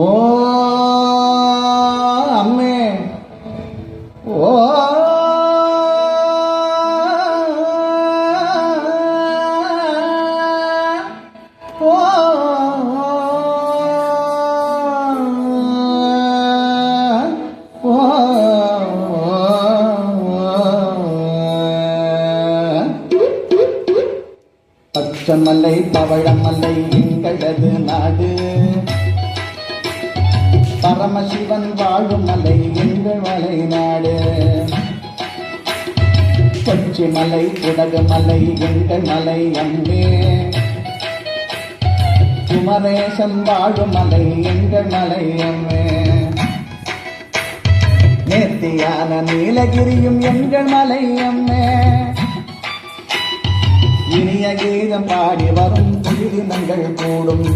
ஓ அம்மே ஓ பச்சமலை பவழமலை எங்களது நாடு, பரமசிவன் வாழும் மலை எங்கள் மலை நாடு. கொச்சிமலை குடகுமலை எங்கள் மலை அங்கே, குமரேசன் வாழும் மலை எங்கள் மலை அங்கே. நேர்த்தியான நீலகிரியும் எங்கள் மலை அம்மே. இனிய கீதம் பாடி வரும் புதினங்கள் கூடும்.